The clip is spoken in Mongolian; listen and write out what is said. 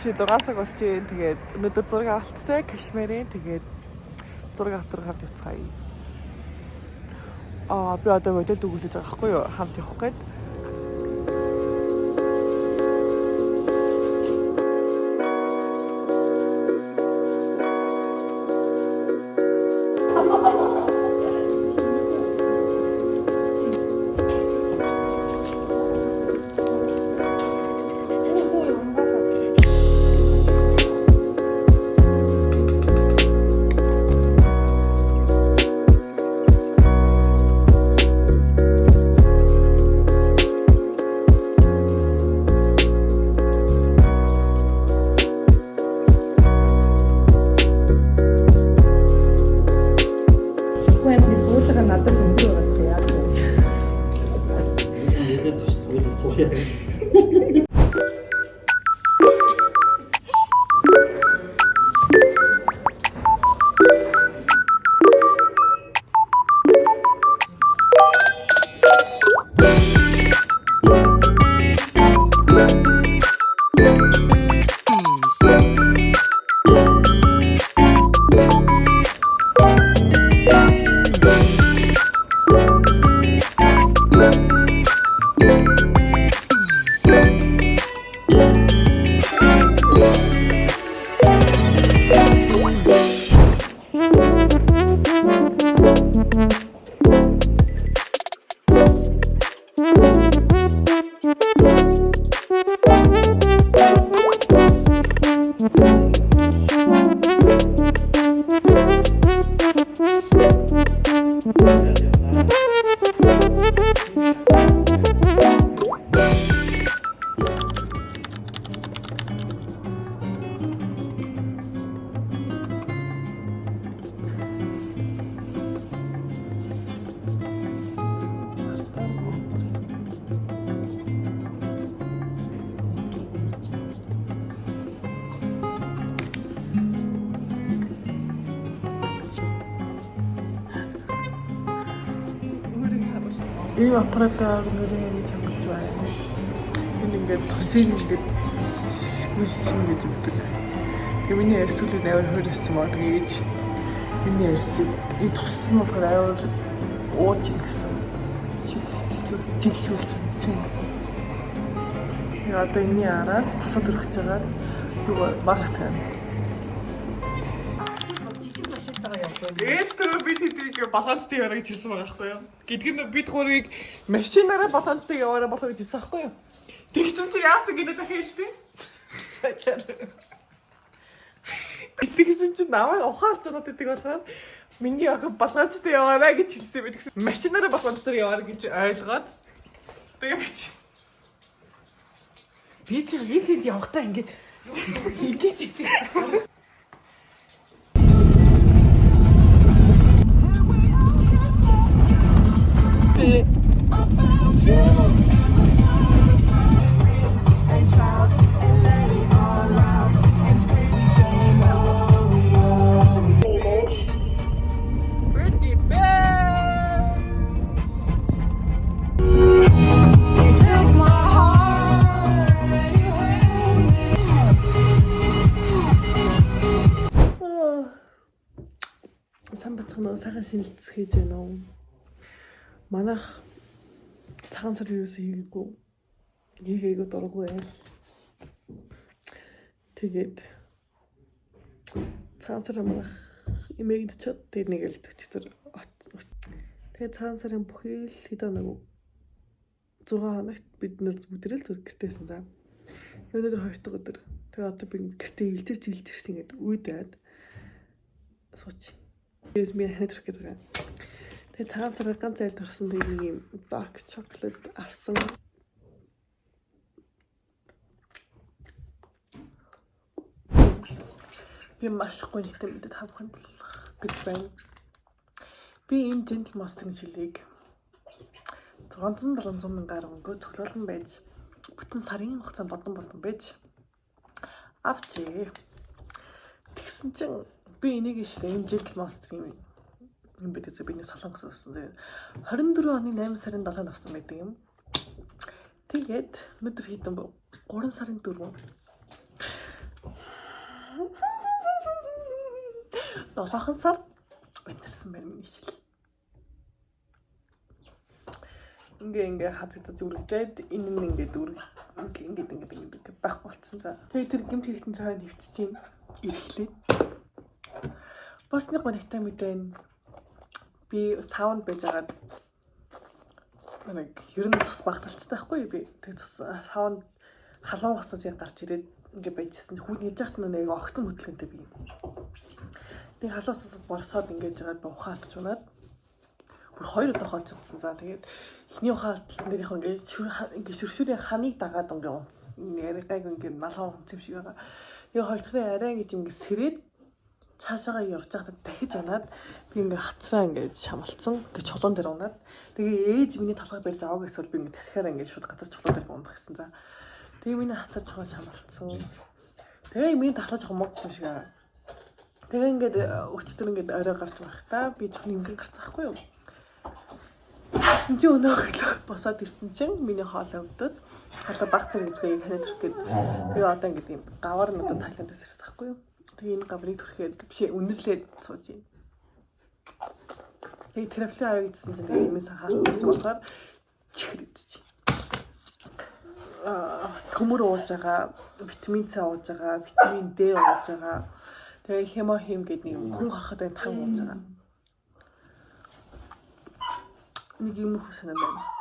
6 цаг болж байна. Тэгээд өнөөдөр зураг авалттай Кашмирын тэгээд зураг авахтар хамт явцгаая. Би одоо модель дүгүүлж байгаа байхгүй юу? Хамт явах гээд. Ийм аппаратаар нэрээ чангалж байна. Энэ ингээд хөсөйг ингээд шигмэшин гэж өгдөг. Миний ярьсуулыг авир хөрөссөн мод гэж. Миний ярьсан энэ туссан болохоор авир ууч гэсэн. Чиглүүлсэн чинь. Одоо энэний араас тасаад өргөж байгаа. Юу маск тань. Ээстөө бид хэдийг баланстай яваа гэж хэлсэн байгаа байхгүй юу? Гэдгийг нь бид гурвыг машинаараа баланстай яваараа болох гэж хэлсэн байхгүй юу? Тэгсэн чи яасан гэдэг хэлдэг. Тэгсэн чи намайг ухаарч байгаа гэдэг болохоор миний охин баланстай яваараа гэж хэлсэн би. Тэгсэн машинаараа баланстай яваараа гэж ойлгоод тэгээд би чи энд явахтаа ингээд сан бацхан сайхан шинэлцэх хийж байна уу? Манайх цагаан сар юусэн хийгээгүй. Хийгээгүй дурггүй байл. Тэгээд цагаан сар манайх имэйд чад тэр нэг л төчтөр. Тэгээд цагаан сарын бүхий л хэдэн нэг 6 хоногт бид нэр бүгдээрээ л зүрх гэртээсэн даа. Өнөөдөр 2 дахь өдөр. Тэгээд одоо би гэртээ илжирч ингээд үйдээд сууч. Ես минь хэнэтрэх гэдэг юм. Тэгээ цагаан сараар ганц зайд төрсөн нэг юм dark chocolate авсан. Би маш гоё нэтэмдэд хавханд гэж байна. Би энэ Gentle Monster-ын шилийг 600-700 мянгаар өнгө цоглуулан байж бүтэн сарын хугацаанд бодон байж авчээ. Тэгсэн чинь би энийг шилээ энэ Gentle Monster-ын юм бид зөв биний солонгос авсан. 24 оны 8 сарын 7-нд авсан байдаг юм. Тэгээд өнөөдөр хийдэн 3 сарын 4. 7 сар амьдэрсэн байна миний жил. Ингээ хатагдаж үргэлжлээд энэ нь ингээд ингээд байх болцсон за. Тэгээ тэр гэмт хэрэгтэн цаана хөвчж юм ирэхлээ. Бас нэг гонигтай мэдэн би саунд байж агаад нэг ер нь цус багталцтай байхгүй би. Тэгээ цус саунд халуун усаас яг гарч ирээд ингээ байжсэн. Хүүн хийж яхад нэг огцон хөдөлгөнтэй би. Тэгээ халуун усаас борсоод ингэж жагаад ухаалтч унаад бүр 2 удаа хоолж утсан. За тэгээд эхний ухаалталтан дээр яг ингээ шүршүрийн ханыг дагаад ингээ унтсан. Яригайг ингээ малхан унтсан юм шиг байгаа. Тэгээ хоёр дахь арай ингэж ингээ сэрээд цаашаага явж байхдаа дахиж унаад би ингээ хацраа ингээ шамалцсан. Ингээ чулуун дээр унаад. Тэгээ ээж миний толгой барьж аваа гэсэл би ингээ тархиараа ингээ шууд газар чулуун дээр унах гэсэн. За тэгээ миний хацар жоохон шамалцсан. Тэгээ миний талаа жоохон муудсан юм шиг аа. Тэгээ ингээд өчтөр ингээд орой гарч байхдаа би жоохон ингээ гарцсан байхгүй юу? Тэгсэн чи өнөөхөл босоод ирсэн чинь миний хоолой өвдөд хоолой баг зэрэг гэдгийг ханиад төрөх гээд тэгээ одоо ингээд юм гавар надад Тайландаас ирсэн байхгүй юу? Тэгээ энэ гаврыг төрөхөд биш үнэрлээд сууж юм. Тэгээ терапевт авъя гэсэн чинь тэгээ юмээс хаалтсан болохоор чихрэгдэж байна. Төмөр ууж байгаа, витамин С ууж байгаа, витамин Д ууж байгаа. Тэгээ хемохим гэдэг нэг хүн харахад энэ тан ууж байгаа. Нэг юм их санаа байна.